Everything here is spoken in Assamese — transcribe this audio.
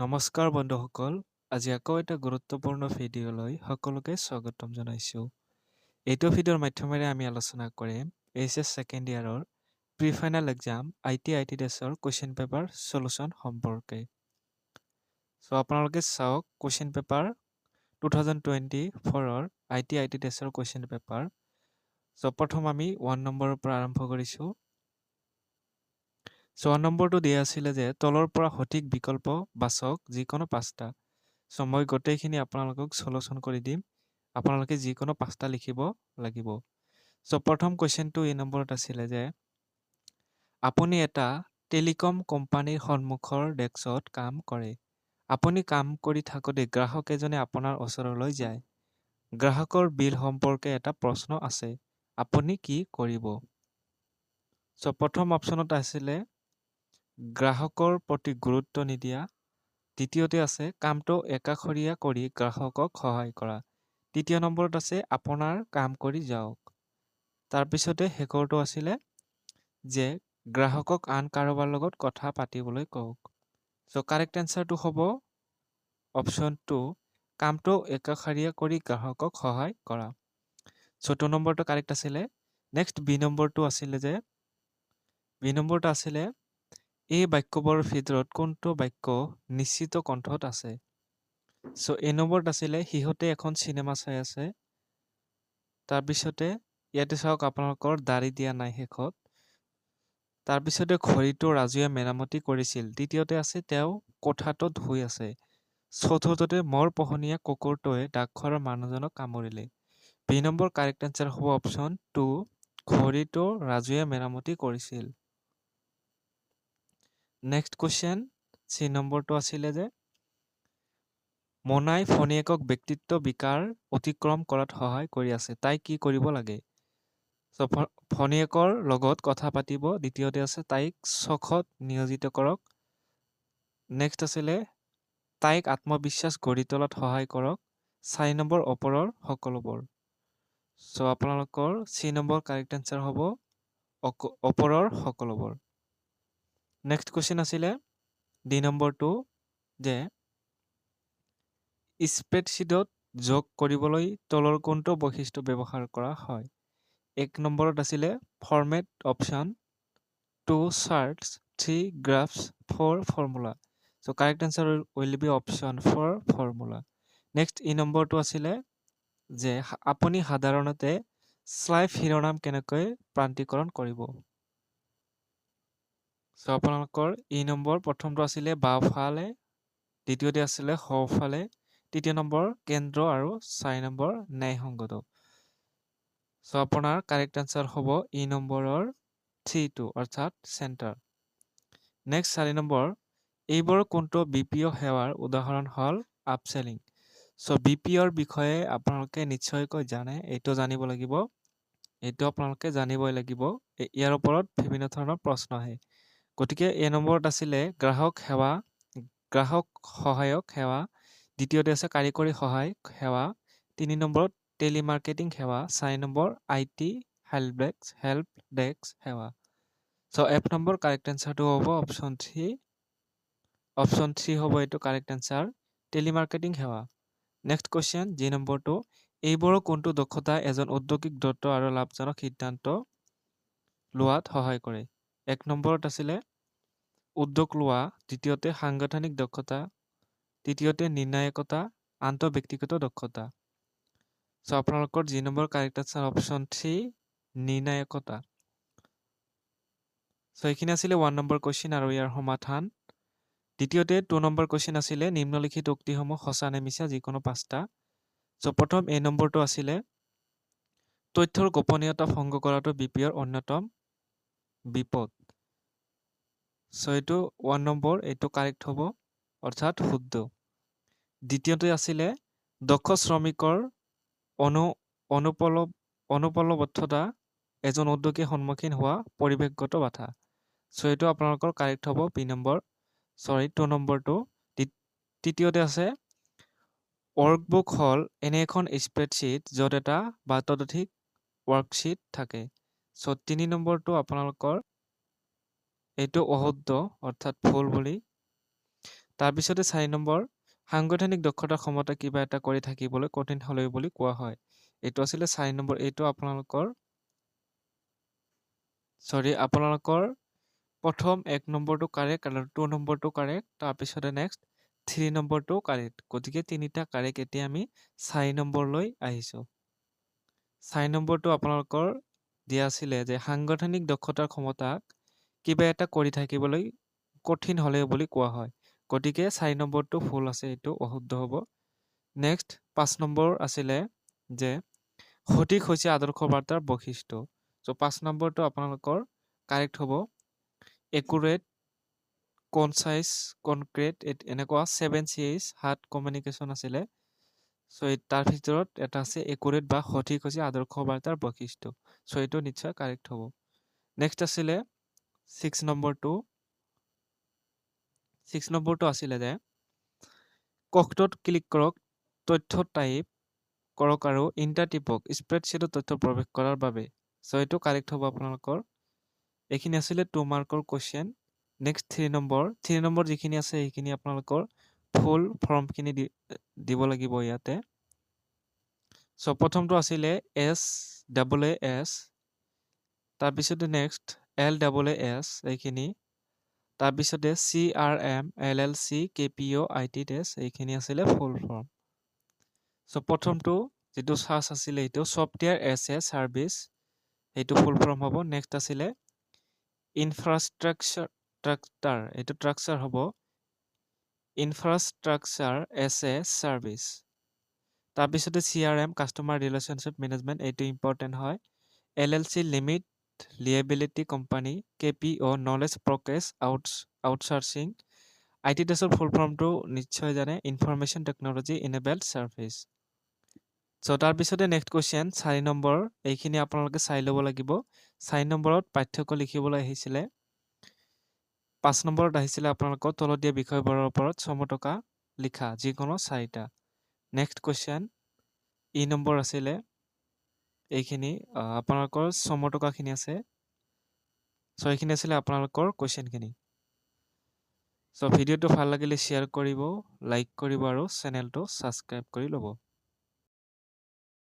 নমস্কাৰ বন্ধুসকল, আজি আকৌ এটা গুৰুত্বপূৰ্ণ ভিডিঅ'লৈ সকলোকে স্বাগতম জনাইছোঁ। এইটো ভিডিঅ'ৰ মাধ্যমেৰে আমি আলোচনা কৰিম এইচএছ ছেকেণ্ড ইয়াৰৰ প্ৰি ফাইনেল এক্সাম ITDASৰ কুৱেশ্যন পেপাৰ চলুশ্যন সম্পৰ্কে। আপোনালোকে চাওক কুৱেশ্যন পেপাৰ 2024ৰ ITDASৰ কুৱেশ্যন পেপাৰ। প্ৰথম আমি 1 নম্বৰৰ পৰা আৰম্ভ কৰিছোঁ। 1 নম্বৰটো দিয়া আছিলে যে তলৰ পৰা সঠিক বিকল্প বাছক যিকোনো 5টা। মই গোটেইখিনি আপোনালোকক সলিউশন কৰি দিম। আপোনালোকে যিকোনো 5টা লিখিব লাগিব। প্ৰথম কুৱেশ্যনটো এই নম্বৰত আছিলে যে আপুনি এটা টেলিকম কোম্পানীৰ সন্মুখৰ ডেস্কত কাম কৰে। আপুনি কাম কৰি থাকোঁতে গ্ৰাহক এজনে আপোনাৰ ওচৰলৈ যায়। গ্ৰাহকৰ বিল সম্পৰ্কে এটা প্ৰশ্ন আছে। আপুনি কি কৰিব? প্ৰথম অপশ্যনত আছিলে গ্ৰাহকৰ প্ৰতি গুৰুত্ব নিদিয়া। দ্বিতীয়তে আছে কামটো একাষৰীয়া কৰি গ্ৰাহকক সহায় কৰা। তৃতীয় নম্বৰত আছে আপোনাৰ কাম কৰি যাওক। তাৰপিছতে শেষৰটো আছিলে যে গ্ৰাহকক আন কাৰোবাৰ লগত কথা পাতিবলৈ কওক। কাৰেক্ট এনচাৰটো হ'ব অপশ্যন 2, কামটো একাষৰীয়া কৰি গ্ৰাহকক সহায় কৰা। 2 নম্বৰটো কাৰেক্ট আছিলে। নেক্সট বি নম্বৰটো আছিলে যে এই বাক্যবোৰৰ ভিতৰত কোনটো বাক্য নিশ্চিত কণ্ঠত আছে? এই নম্বৰত আছিলে সিহঁতে এখন চিনেমা চাই আছে। তাৰপিছতে ইয়াতে চাওক আপোনালোকৰ দাড়ি দিয়া নাই শেষত। তাৰপিছতে ঘড়ীটো ৰাজুৱে মেৰামতি কৰিছিল। তৃতীয়তে আছে তেওঁ কোঠাটোত শুই আছে। চতুৰ্থতে মোৰ পোহনীয়া কুকুৰটোৱে ডাকঘৰৰ মানুহজনক কামুৰিলে। বি নম্বৰ কাৰেক্ট এনচাৰ হ'ব অপশ্যন 2, ঘড়ীটো ৰাজুৱে মেৰামতি কৰিছিল। নেক্সট কুৱেশ্যন চি নম্বৰটো আছিলে যে মোনাই ভনীয়েকক ব্যক্তিত্ব বিকাৰ অতিক্ৰম কৰাত সহায় কৰি আছে। তাই কি কৰিব লাগে? ভনীয়েকৰ লগত কথা পাতিব। দ্বিতীয়তে আছে তাইক চখত নিয়োজিত কৰক। নেক্সট আছিলে তাইক আত্মবিশ্বাস গঢ়ি তোলাত সহায় কৰক। 4 নম্বৰ ওপৰৰ সকলোবোৰ। আপোনালোকৰ চি নম্বৰ কাৰেক্ট এনচাৰ হ'ব ওপৰৰ সকলোবোৰ। নেক্সট কুৱেশ্যন আছিলে ডি নম্বৰটো যে স্প্ৰেডশ্বিটত যোগ কৰিবলৈ তলৰ কোনটো বৈশিষ্ট্য ব্যৱহাৰ কৰা হয়? 1 নম্বৰত আছিলে format option, 2 charts, 3 graphs, 4 formula. Correct answer will be option 4 formula. Next ই নম্বৰটো আছিলে যে আপুনি সাধাৰণতে শ্লাইড শিৰোনাম কেনেকৈ প্ৰান্তীকৰণ কৰিব? আপোনালোকৰ ই নম্বৰ প্ৰথমটো আছিলে বাওঁফালে, দ্বিতীয়তে আছিলে সোঁফালে, তৃতীয় নম্বৰ কেন্দ্ৰ আৰু 4 নম্বৰ ন্যায়সংগত। আপোনাৰ কাৰেক্ট এনচাৰ হ'ব ই নম্বৰৰ 3টো অৰ্থাৎ চেণ্টাৰ। নেক্সট 4 নম্বৰ এইবোৰ কোনটো BPO সেৱাৰ উদাহৰণ হ'ল আপচেলিং। BPOৰ বিষয়ে আপোনালোকে নিশ্চয়কৈ জানে, এইটো জানিব লাগিব। এইটো আপোনালোকে জানিবই লাগিব। ইয়াৰ ওপৰত বিভিন্ন ধৰণৰ প্ৰশ্ন আহে। গতিকে এ নম্বৰত আছিলে গ্ৰাহক সহায়ক সেৱা। দ্বিতীয়তে আছে কাৰিকৰী সহায়ক সেৱা। 3 নম্বৰত টেলিমাৰ্কেটিং সেৱা। 4 নম্বৰ IT হেল্প ডেস্ক সেৱা। এফ নম্বৰ কাৰেক্ট এনচাৰটো হ'ব অপশ্যন 3। অপশ্যন 3 হ'ব এইটো কাৰেক্ট এনচাৰ, টেলিমাৰ্কেটিং সেৱা। নেক্সট কুৱেশ্যন যি নম্বৰটো এইবোৰৰ কোনটো দক্ষতা এজন উদ্যোগিক দ্ৰুত আৰু লাভজনক সিদ্ধান্ত লোৱাত সহায় কৰে? 1 নম্বৰত আছিলে উদ্যোগ লোৱা, দ্বিতীয়তে সাংগঠনিক দক্ষতা, তৃতীয়তে নিৰ্ণায়কতা, আন্তঃব্যক্তিগত দক্ষতা। আপোনালোকৰ যি নম্বৰ কাৰেক্ট আনচাৰ অপশ্যন 3 নিৰ্ণায়কতা। এইখিনি আছিলে 1 নম্বৰ কুৱেশ্যন আৰু ইয়াৰ সমাধান। দ্বিতীয়তে 2 নম্বৰ কুৱেশ্যন আছিলে নিম্নলিখিত উক্তিসমূহ সঁচা নে মিছা যিকোনো 5টা। প্ৰথম এ নম্বৰটো আছিলে তথ্যৰ গোপনীয়তা ভংগ কৰাটো BPOৰ অন্যতম বিপদ। এইটো 1 নম্বৰ, এইটো কাৰেক্ট হ'ব অৰ্থাৎ শুদ্ধ। দ্বিতীয়তে আছিলে দক্ষ শ্ৰমিকৰ অনুপলব্ধতা এজন উদ্যোগীয়ে সন্মুখীন হোৱা পৰিৱেশগত বাধা। এইটো আপোনালোকৰ কাৰেক্ট হ'ব বি নম্বৰ, 2 নম্বৰটো। তৃতীয়তে আছে ৱৰ্কবুক হ'ল এনে এখন স্প্ৰেডশ্বীট য'ত এটা বা ততোধিক ৱৰ্কশ্বীট থাকে। 3 নম্বৰটো আপোনালোকৰ এইটো অশুদ্ধ অৰ্থাৎ ভুল বুলি। তাৰপিছতে 4 নম্বৰ সাংগঠনিক দক্ষতাৰ ক্ষমতা কিবা এটা কৰি থাকিবলৈ কঠিন হ'লেও বুলি কোৱা হয়। এইটো আছিলে 4 নম্বৰ। এইটো আপোনালোকৰ প্ৰথম 1 নম্বৰটো কাৰেক্ট আৰু 2 নম্বৰটো কাৰেক্ট। তাৰপিছতে নেক্সট 3 নম্বৰটো কাৰেক্ট। গতিকে তিনিটা কাৰেক্ট। এতিয়া আমি 4 নম্বৰলৈ আহিছোঁ। 4 নম্বৰটো আপোনালোকৰ দিয়া আছিলে যে সাংগঠনিক দক্ষতাৰ ক্ষমতাক কিবা এটা কৰি থাকিবলৈ কঠিন হ'লেও বুলি কোৱা হয়। গতিকে 4 নম্বৰটো ভুল আছে, এইটো অশুদ্ধ হ'ব। নেক্সট 5 নম্বৰ আছিলে যে সঠিক হৈছে আদৰ্শ বাৰ্তাৰ বৈশিষ্ট্য। চ' 5 নম্বৰটো আপোনালোকৰ কাৰেক্ট হ'ব। একুৰেট, কনচাইজ, কনক্ৰিট, এনেকুৱা 7 Cs 7 কমিউনিকেশ্যন আছিলে। চ' তাৰ ভিতৰত এটা আছে একুৰেট বা সঠিক হৈছে আদৰ্শ বাৰ্তাৰ বৈশিষ্ট্য। চ' এইটো নিশ্চয় কাৰেক্ট হ'ব। নেক্সট আছিলে 6 নম্বৰটো আছিলে যে কক্ষটোত ক্লিক কৰক, তথ্য টাইপ কৰক আৰু ইণ্টাৰ টিপক স্প্ৰেডশ্বিটত তথ্য প্ৰৱেশ কৰাৰ বাবে। চ' এইটো কাৰেক্ট হ'ব আপোনালোকৰ। এইখিনি আছিলে 2 মাৰ্কৰ কুৱেশ্যন। নেক্সট 3 নম্বৰ যিখিনি আছে সেইখিনি আপোনালোকৰ ফুল ফৰ্মখিনি দিব লাগিব ইয়াতে। চ' প্ৰথমটো আছিলে SAAS, তাৰপিছতে নেক্সট LAAS এইখিনি, তাৰপিছতে CRM, LLC, KPO, IT test এইখিনি আছিলে ফুল ফৰ্ম। চ' প্ৰথমটো যিটো চাৰ্চ আছিলে এইটো ছফ্টৱেৰ এছ এ ছাৰ্ভিচ, এইটো ফুল ফৰ্ম হ'ব। নেক্সট আছিলে ইনফ্ৰাষ্ট্ৰাকচাৰ, এইটো ট্ৰাকচাৰ হ'ব ইনফ্ৰাষ্ট্ৰাকচাৰ এছ এ ছাৰ্ভিচ। তাৰপিছতে CRM কাষ্টমাৰ ৰিলেশ্যনশ্বিপ মেনেজমেণ্ট, এইটো ইম্পৰ্টেণ্ট হয়। LLC limit liability company, KPO knowledge process outsourcing. IT টেষ্টৰ ফুল ফৰ্মটো নিশ্চয় জানে, information technology enabled service. So' তাৰপিছতে নেক্সট কুৱেশ্যন 4 নম্বৰ, এইখিনি আপোনালোকে চাই ল'ব লাগিব। 4 নম্বৰত পাৰ্থক্য লিখিবলৈ আহিছিলে। 5 নম্বৰত আহিছিলে আপোনালোকৰ তলত দিয়া বিষয়বোৰৰ ওপৰত চমুটকা লিখা, যিকোনো 4টা। নেক্সট কুৱেশ্যন নম্বৰ আছিলে এইখিনি আপোনালোকৰ চমুটকাখিনি আছে। চ' এইখিনি আছিলে আপোনালোকৰ কুৱেশ্যনখিনি। চ' ভিডিঅ'টো ভাল লাগিলে শ্বেয়াৰ কৰিব, লাইক কৰিব আৰু চেনেলটো ছাবস্ক্ৰাইব কৰি ল'ব।